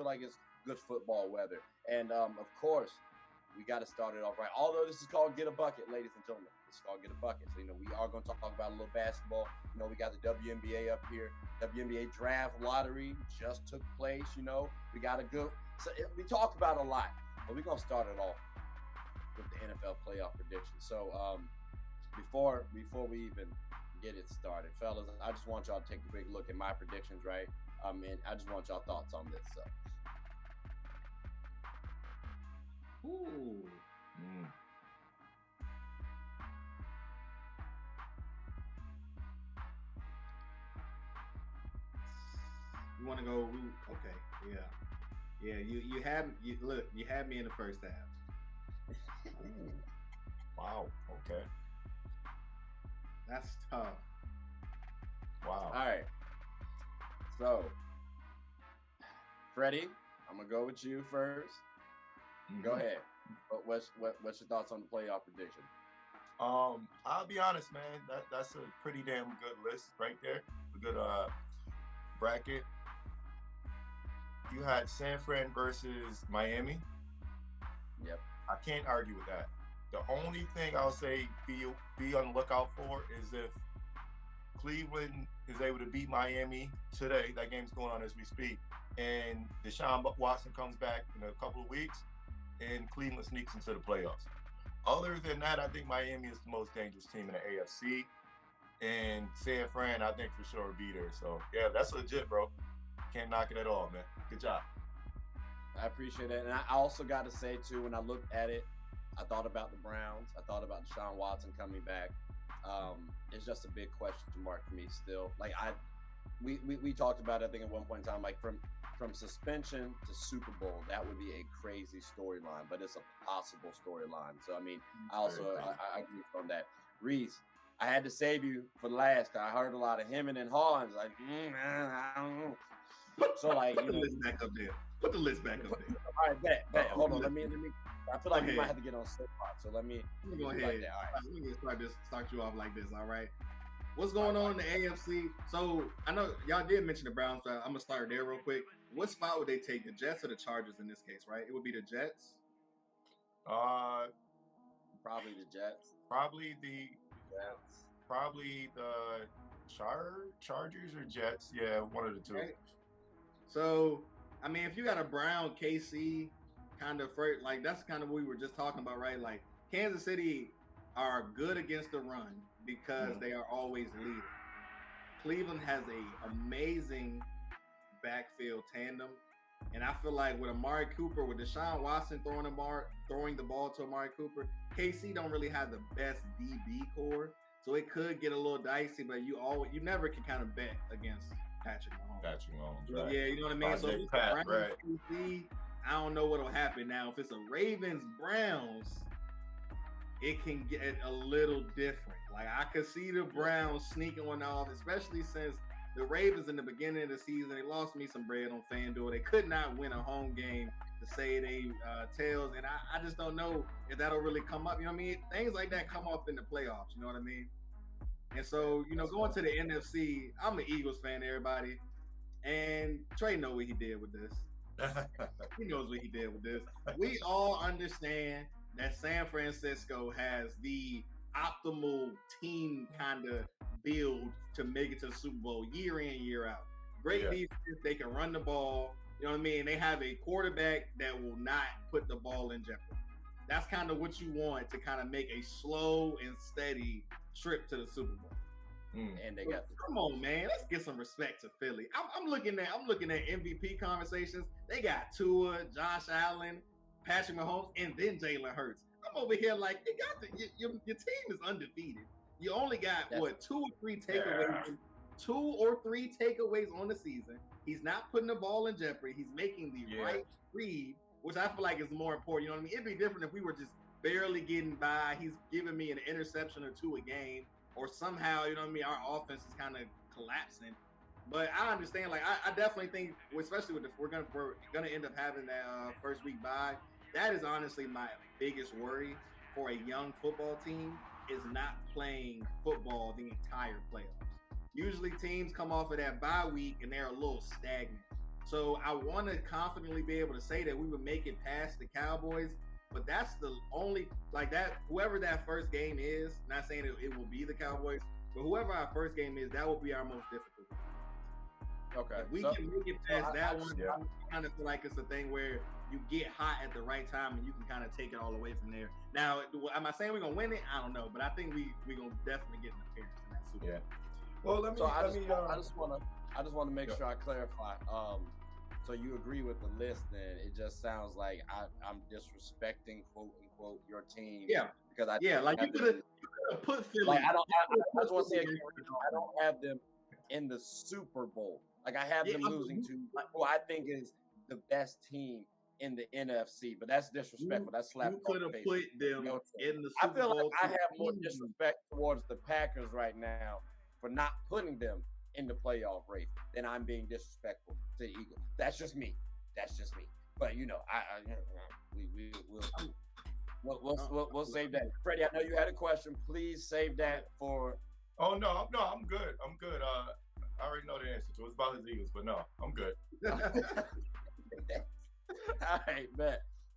feel like it's good football weather. And of course, we got to start it off right. Although this is called Get a Bucket, ladies and gentlemen. This is called Get a Bucket. So, we are going to talk about a little basketball. We got the WNBA up here. WNBA draft lottery just took place. We got a good. So we talk about a lot, but we're going to start it off with the NFL playoff predictions. So before we even get it started, fellas, I just want y'all to take a quick look at my predictions, right? And I just want y'all thoughts on this. So. Ooh. You want to go? Okay, yeah. You had me in the first half. Wow. Okay. That's tough. Wow. All right. So, Freddie, I'm gonna go with you first. Mm-hmm. Go ahead. What's your thoughts on the playoff prediction? I'll be honest, man. That's a pretty damn good list right there. A good bracket. You had San Fran versus Miami. Yep. I can't argue with that. The only thing I'll say be on the lookout for is if Cleveland is able to beat Miami today. That game's going on as we speak. And Deshaun Watson comes back in a couple of weeks and Cleveland sneaks into the playoffs. Other than that, I think Miami is the most dangerous team in the AFC. And San Fran, I think for sure beat her. So, yeah, that's legit, bro. Can't knock it at all, man. Good job. I appreciate it. And I also got to say, too, when I looked at it, I thought about the Browns. I thought about Deshaun Watson coming back. It's just a big question mark for me still. Like, we talked about it, I think, at one point in time, like from suspension to Super Bowl, that would be a crazy storyline, but it's a possible storyline. So, I mean, I agree on that. Reese, I had to save you for last because I heard a lot of hemming and hawing. Like, I don't know. So, like, put the list back up there. Put the list back up there. All right, bet. Hold on. Let me. I feel like we might have to get on soapbox. So let me go ahead. All right. Let me start you off like this. All right. What's going on in the AFC? So I know y'all did mention the Browns. So I'm gonna start there real quick. What spot would they take? The Jets or the Chargers in this case? Right. It would be the Jets. Probably the Jets. Probably the Jets. Probably the Chargers or Jets. Yeah, one of the two. Right. So, I mean, if you got a Brown KC kind of like that's kind of what we were just talking about, right? Like Kansas City are good against the run because they are always leading. Cleveland has a amazing backfield tandem. And I feel like with Amari Cooper, with Deshaun Watson throwing the ball to Amari Cooper, KC don't really have the best DB core. So it could get a little dicey, but you never can kind of bet against Patrick Mahomes. Right. Yeah, you know what I mean? So if it's Browns, right. KC, I don't know what'll happen. Now, if it's a Ravens-Browns, it can get a little different. Like, I could see the Browns sneaking one off, especially since the Ravens in the beginning of the season, they lost me some bread on FanDuel. They could not win a home game to say they tails. And I just don't know if that'll really come up. You know what I mean? Things like that come up in the playoffs. You know what I mean? And so, going to the NFC, I'm an Eagles fan, everybody. And Trey knows what he did with this. He knows what he did with this. We all understand that San Francisco has the optimal team kind of build to make it to the Super Bowl year in, year out. Great defense. They can run the ball. You know what I mean? They have a quarterback that will not put the ball in jeopardy. That's kind of what you want to kind of make a slow and steady trip to the Super Bowl. And they got come on, man. Let's get some respect to Philly. I'm looking at MVP conversations. They got Tua, Josh Allen, Patrick Mahomes, and then Jalen Hurts. I'm over here like your team is undefeated. You only got two or three takeaways on the season. He's not putting the ball in jeopardy. He's making the right read, which I feel like is more important. You know what I mean? It'd be different if we were just barely getting by. He's giving me an interception or two a game, or somehow, you know what I mean, our offense is kind of collapsing. But I understand. Like I definitely think, especially with we're gonna end up having that first week bye. That is honestly my biggest worry for a young football team is not playing football the entire playoffs. Usually teams come off of that bye week and they're a little stagnant. So I want to confidently be able to say that we would make it past the Cowboys, but that's the only like that. Whoever that first game is, not saying it will be the Cowboys, but whoever our first game is, that will be our most difficult. Okay, if we can make it past that one. Yeah. I kind of feel like it's a thing where you get hot at the right time and you can kind of take it all away from there. Now, am I saying we're gonna win it? I don't know, but I think we gonna definitely get an appearance in that Super Bowl. Yeah. Well, I just want to make sure I clarify. So you agree with the list? Then it just sounds like I'm disrespecting, quote unquote, your team. Yeah. Because like you could have put Philly. Like I just want to say again, I don't have them in the Super Bowl. Like I have them losing to who I think is the best team in the NFC, but that's disrespectful. That's slap. You could have put them in the Super Bowl. I feel like I have more disrespect towards the Packers right now for not putting them in the playoff race than I'm being disrespectful to the Eagles. That's just me. But you know, we'll save that. Freddie, I know you had a question. Please save that for. Oh no, I'm good. I already know the answer to it. It's about the Eagles, but no, I'm good. All right, bet.